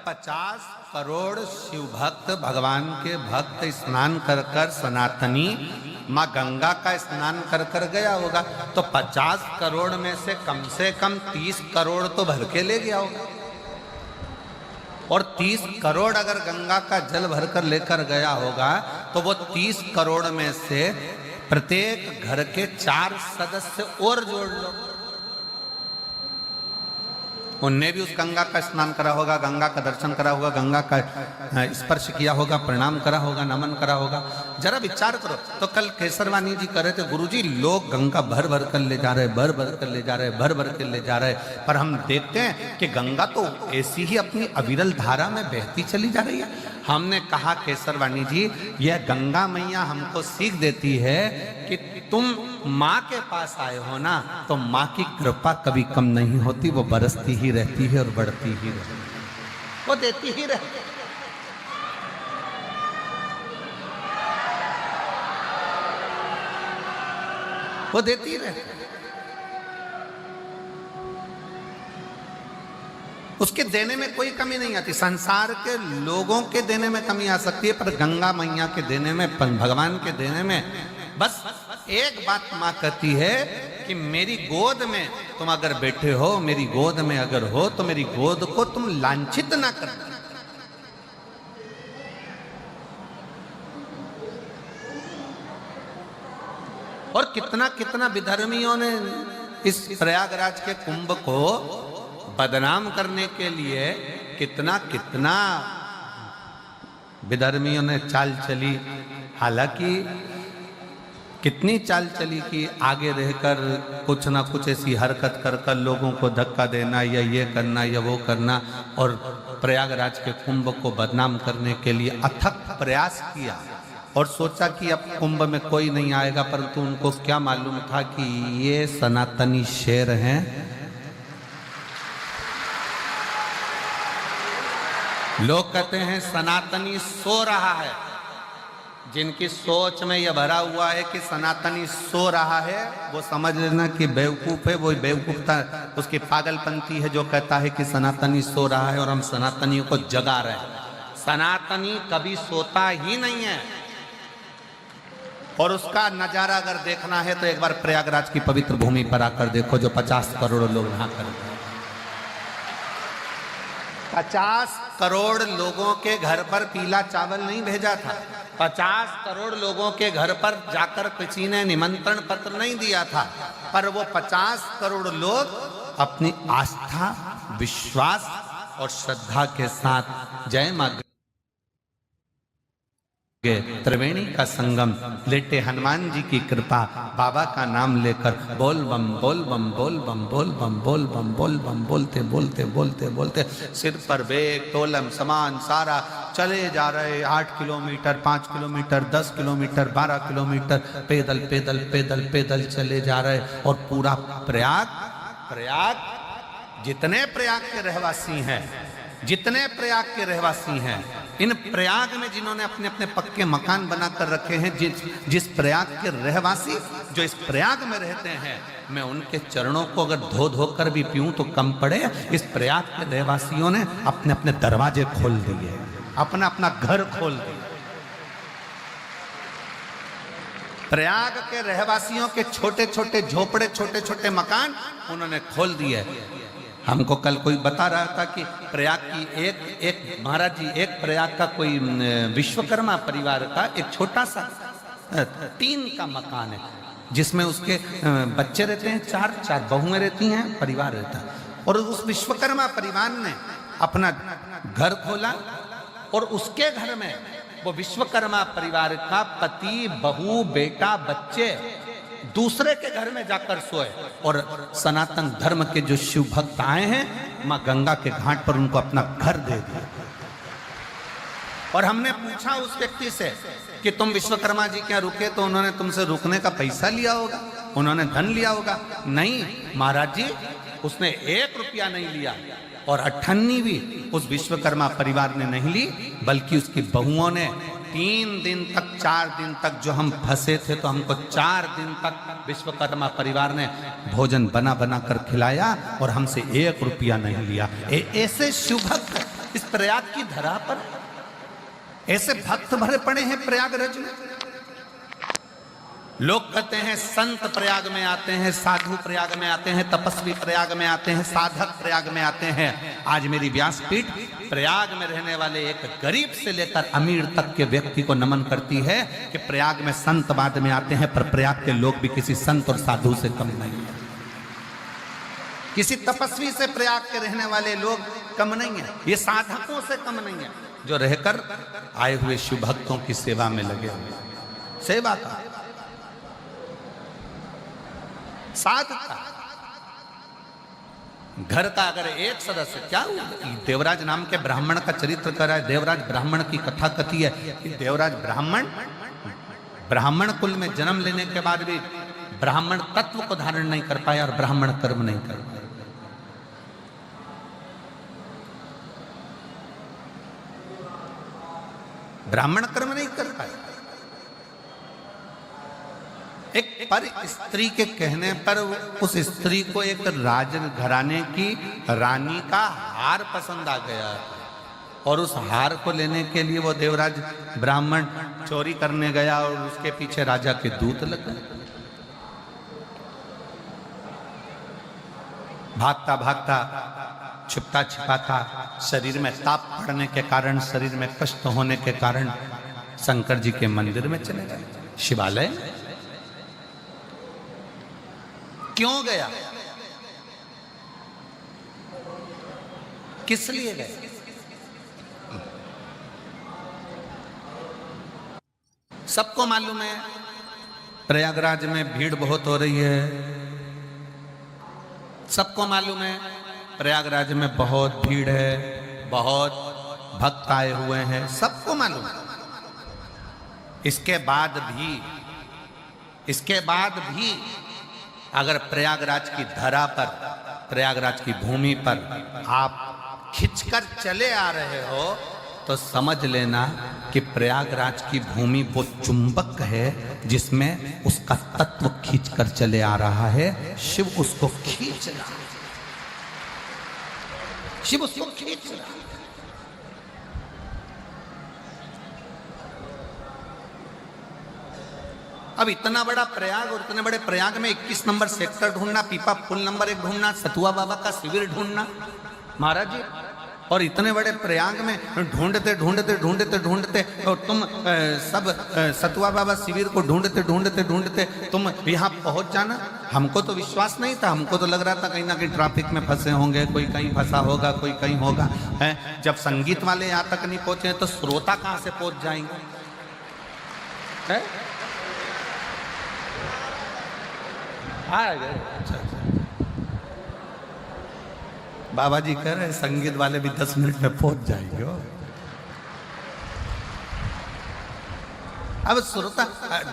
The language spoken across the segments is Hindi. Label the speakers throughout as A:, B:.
A: 50 करोड़ शिव भक्त भगवान के भक्त स्नान कर कर सनातनी माँ गंगा का स्नान कर कर गया होगा, तो 50 करोड़ में से कम 30 करोड़ तो भर के ले गया होगा। और 30 करोड़ अगर गंगा का जल भर कर लेकर गया होगा तो वो 30 करोड़ में से प्रत्येक घर के 4 सदस्य और जोड़ लो, उनने भी उस गंगा का स्नान करा होगा, गंगा का दर्शन करा होगा, गंगा का स्पर्श किया होगा, प्रणाम करा होगा, नमन करा होगा। जरा विचार करो। तो कल केसरवानी जी कह रहे थे, गुरुजी लोग गंगा भर भर कर ले जा रहे, भर भर कर ले जा रहे, भर भर कर ले जा रहे, पर हम देखते हैं कि गंगा तो ऐसी ही अपनी अविरल धारा में बहती चली जा रही है। हमने कहा केसरवानी जी, यह गंगा मैया हमको सीख देती है कि तुम माँ के पास आए हो ना, तो माँ की कृपा कभी कम नहीं होती, वो बरसती ही रहती है और बढ़ती ही रहती है, वो देती ही रहती है। वो देती ही रहती है, उसके देने में कोई कमी नहीं आती। संसार के लोगों के देने में कमी आ सकती है, पर गंगा मैया के देने में, भगवान के देने में बस एक बात माँ कहती है कि मेरी गोद में तुम अगर बैठे हो, मेरी गोद में अगर हो, तो मेरी गोद को तुम लांछित ना करना। और कितना कितना विधर्मियों ने इस प्रयागराज के कुंभ को बदनाम करने के लिए कितना कितना विधर्मियों ने चाल चली। हालांकि कितनी चाल चली कि आगे रहकर कुछ ना कुछ ऐसी हरकत कर कर लोगों को धक्का देना या ये करना या वो करना, और प्रयागराज के कुंभ को बदनाम करने के लिए अथक प्रयास किया और सोचा कि अब कुंभ में कोई नहीं आएगा। परंतु उनको क्या मालूम था कि ये सनातनी शेर हैं। लोग कहते हैं सनातनी सो रहा है, जिनकी सोच में यह भरा हुआ है कि सनातनी सो रहा है, वो समझ लेना कि बेवकूफ है। वो बेवकूफता उसकी पागलपंती है जो कहता है कि सनातनी सो रहा है और हम सनातनियों को जगा रहे हैं। सनातनी कभी सोता ही नहीं है, और उसका नजारा अगर देखना है तो एक बार प्रयागराज की पवित्र भूमि पर आकर देखो, जो 50 करोड़ लोग नहा कर 50 करोड़ लोगों के घर पर पीला चावल नहीं भेजा था, 50 करोड़ लोगों के घर पर जाकर किसी ने निमंत्रण पत्र नहीं दिया था, पर वो 50 करोड़ लोग अपनी आस्था, विश्वास और श्रद्धा के साथ जय मां त्रिवेणी का संगम, लेटे हनुमान जी की कृपा, बाबा का नाम लेकर बोल बम बोल बम बोल बम बोल बम बोल बम बोल बम बोलते बोलते बोलते बोलते सिर पर बेग तोलम सामान सारा चले जा रहे। 8 किलोमीटर, 5 किलोमीटर, 10 किलोमीटर, 12 किलोमीटर पैदल पैदल पैदल पैदल चले जा रहे। और पूरा प्रयाग जितने प्रयाग के रहवासी हैं, जितने प्रयाग के रहवासी हैं, इन प्रयाग में जिन्होंने अपने अपने पक्के मकान बनाकर रखे हैं, जिस प्रयाग के रहवासी जो इस प्रयाग में रहते हैं, मैं उनके चरणों को अगर धो धो कर भी पीऊं तो कम पड़े। इस प्रयाग के रहवासियों ने अपने अपने दरवाजे खोल दिए, अपना अपना घर खोल दिया। प्रयाग के रहवासियों के छोटे छोटे झोपड़े, छोटे छोटे मकान उन्होंने खोल दिए। हमको कल कोई बता रहा था कि प्रयाग की एक महाराज जी, एक प्रयाग का कोई विश्वकर्मा परिवार का एक छोटा सा 3 का मकान है, जिसमें उसके बच्चे रहते हैं, 4 बहुएं रहती हैं, परिवार रहता है। और उस विश्वकर्मा परिवार ने अपना घर खोला, और उसके घर में वो विश्वकर्मा परिवार का पति, बहू, बेटा, बच्चे दूसरे के घर में जाकर सोए। और सनातन धर्म के जो शिव भक्त आए हैं, मां गंगा के घाट पर उनको अपना घर दे दिया। और हमने पूछा उस व्यक्ति से कि तुम विश्वकर्मा जी क्या रुके, तो उन्होंने तुमसे रुकने का पैसा लिया होगा, उन्होंने धन लिया होगा। नहीं महाराज जी, उसने 1 रुपया नहीं लिया, और अठन्नी भी उस विश्वकर्मा परिवार ने नहीं ली, बल्कि उसकी बहुओं ने 3 दिन तक, 4 दिन तक, जो हम फंसे थे तो हमको 4 दिन तक विश्वकर्मा परिवार ने भोजन बना बना कर खिलाया, और हमसे 1 रुपया नहीं लिया। ऐसे शिव भक्त इस प्रयाग की धरा पर ऐसे भक्त भरे पड़े हैं प्रयागराज में। लोग कहते हैं संत प्रयाग में आते हैं, साधु प्रयाग में आते हैं, तपस्वी प्रयाग में आते हैं, साधक प्रयाग में आते हैं। आज मेरी व्यासपीठ प्रयाग में रहने वाले एक गरीब से लेकर अमीर तक के व्यक्ति को नमन करती है कि प्रयाग में संत बाद में आते हैं, पर प्रयाग के लोग भी किसी संत और साधु से कम नहीं है। किसी तपस्वी से प्रयाग के रहने वाले लोग कम नहीं है, ये साधकों से कम नहीं है जो रहकर आए हुए शिव भक्तों की सेवा में लगे हुए। सेवा का साधता घर का अगर एक सदस्य, क्या देवराज नाम के ब्राह्मण का चरित्र कर रहा है, देवराज ब्राह्मण की कथा कथी है कि देवराज ब्राह्मण कुल में जन्म लेने के बाद भी ब्राह्मण तत्व को धारण नहीं कर पाया और ब्राह्मण कर्म नहीं कर पाया। ब्राह्मण कर्म नहीं कर पाए। एक पर स्त्री के कहने पर उस स्त्री को एक राजन घराने की रानी का हार पसंद आ गया और उस हार को लेने के लिए वो देवराज ब्राह्मण चोरी करने गया और उसके पीछे राजा के दूत लग गए। भागता भागता, छिपता छिपाता, शरीर में ताप पड़ने के कारण, शरीर में कष्ट होने के कारण शंकर जी के मंदिर में चले गए, शिवालय। क्यों गया, किस लिए गए? सबको मालूम है प्रयागराज में भीड़ बहुत हो रही है। सबको मालूम है प्रयागराज में बहुत भीड़ है, बहुत भक्त आए हुए हैं, सबको मालूम है। इसके बाद भी अगर प्रयागराज की धरा पर, प्रयागराज की भूमि पर आप खिंचकर चले आ रहे हो तो समझ लेना कि प्रयागराज की भूमि वो चुंबक है जिसमें उसका तत्व खींचकर चले आ रहा है। शिव उसको खींच रहा है, शिव उसको खींच रहा है। अब इतना बड़ा प्रयाग और इतने बड़े प्रयाग में 21 नंबर सेक्टर ढूंढना, पीपा पुल नंबर 1 ढूंढना, सतुआ बाबा का शिविर ढूंढना महाराज जी, और इतने बड़े प्रयाग में ढूंढते ढूंढते ढूंढते ढूंढते और तुम सब सतुआ बाबा शिविर को ढूंढते ढूंढते ढूंढते तुम यहाँ पहुंच जाना। हमको तो विश्वास नहीं था, हमको तो लग रहा था कहीं ना कहीं ट्रैफिक में फंसे होंगे, कोई कहीं फंसा होगा, कोई कहीं होगा। है जब संगीत वाले यहाँ तक नहीं पहुंचे तो श्रोता कहाँ से पहुंच जाएंगे? है अच्छा। बाबा जी कह रहे संगीत वाले भी 10 मिनट में पहुंच जाएंगे। अब श्रोता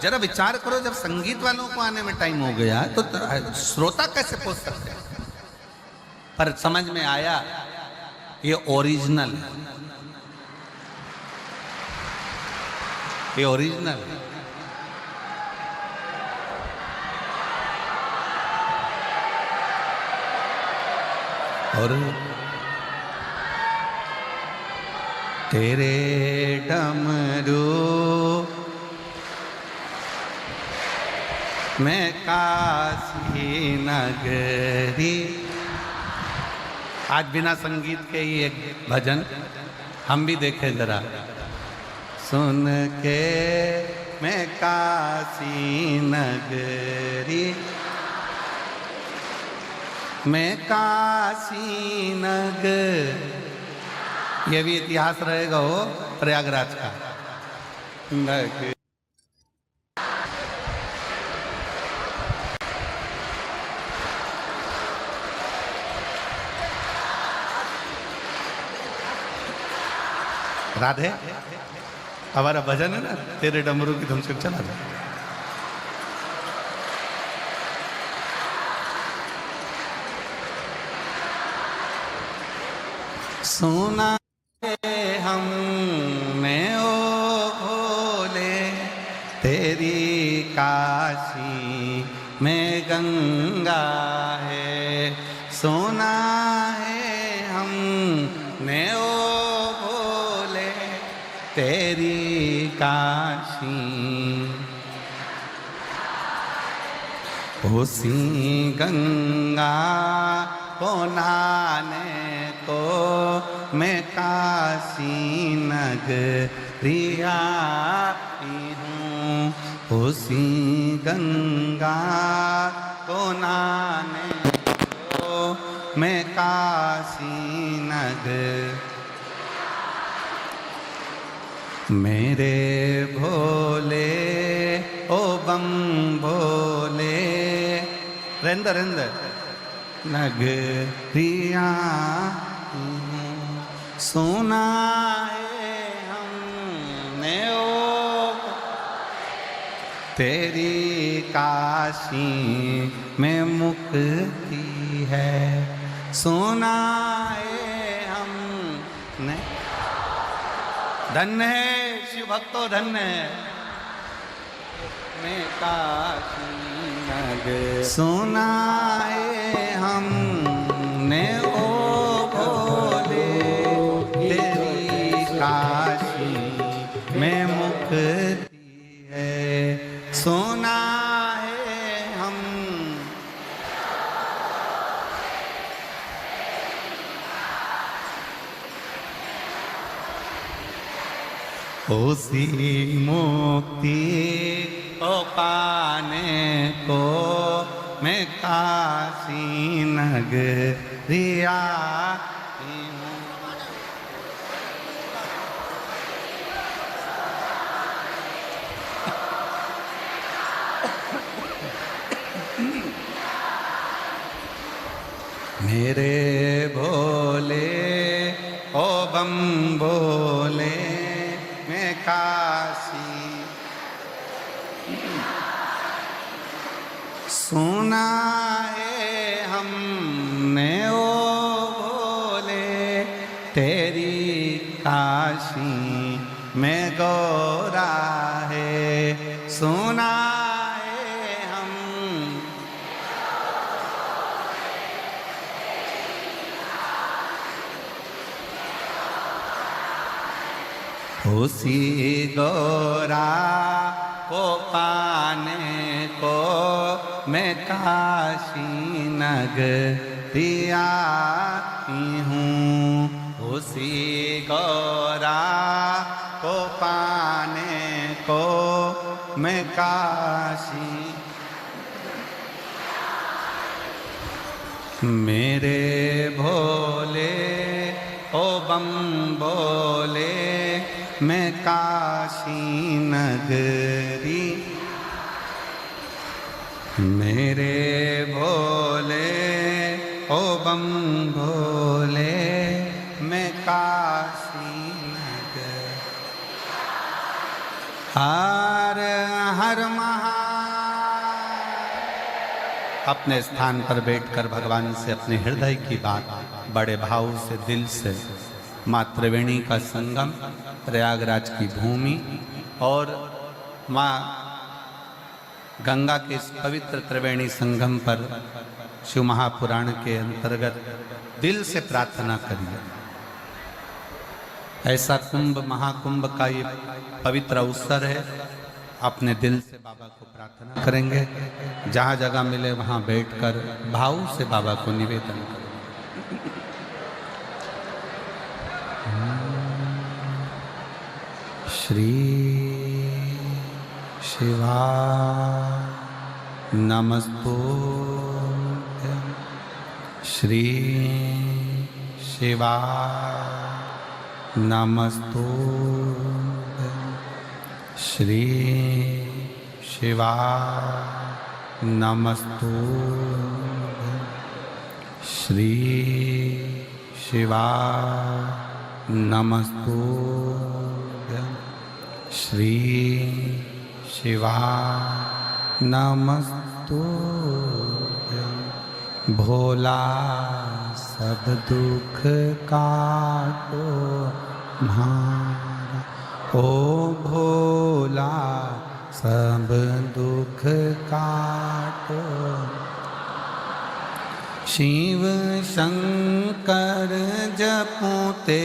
A: जरा विचार करो, जब संगीत वालों को आने में टाइम हो गया तो श्रोता कैसे पहुंच सकते हैं? पर समझ में आया ये ओरिजिनल है, ये ओरिजिनल है। और तेरे डमरू मैं काशी नगरी। आज बिना संगीत के ही एक भजन हम भी देखें जरा। सुन के मैं काशी नगरी, मैं काशी नगर। ये भी इतिहास रहेगा हो प्रयागराज का। राधे हमारा भजन है ना, तेरे डमरू की धुन से चला दो। सुना हमने ओ भोले तेरी काशी में गंगा है। सुना है हमने ओ तेरी काशी उसी गंगा को नहाने को मैं काशी नगरिया हूँ। उसी गंगा को नहाने को मैं काशी नगर मेरे भोले ओ बम भोले रेंदर रेंदर नगरिया सुना है हमने ओ तेरी काशी में मुक्ति है। सुना है हमने धन्य है शिव भक्तो धन्य है मैं काशी नगर सुना है हमने ओ भोले तेरी काशी में मुक्ति है। सुना है हम उसी मुक्ति को पाने को मैं काशी नगरिया हूँ। मेरे भोले ओ बम भोले मैं काशी सुना है हमने ओ भोले तेरी काशी में गौरा है। सुना है हम उसी गौरा को पाने को मैं काशी नगरिया हूँ। उसी गौरा को पाने को मैं काशी मेरे भोले ओ बम भोले मैं काशी नगरी मेरे भोले ओ बम भोले मैं काशी नगर हर हर महा अपने स्थान पर बैठकर भगवान से अपने हृदय की बात बड़े भाव से दिल से माँ त्रिवेणी का संगम प्रयागराज की भूमि और माँ गंगा के इस पवित्र त्रिवेणी संगम पर शिव महापुराण के अंतर्गत दिल से प्रार्थना करिए। ऐसा कुंभ महाकुंभ का ये पवित्र अवसर है। अपने दिल से बाबा को प्रार्थना करेंगे। जहाँ जगह मिले वहाँ बैठकर भाव से बाबा को निवेदन करें। श्री शिवा नमस्तुभ्यं श्री शिवा नमस्तुभ्यं श्री शिवा नमस्तुभ्यं श्री शिवा नमस्तुभ्यं श्री शिवा नमस्तुभ्यं भोला सब दुख काटो म्हारा ओ भोला सब दुख काटो शिव शंकर जपूं ते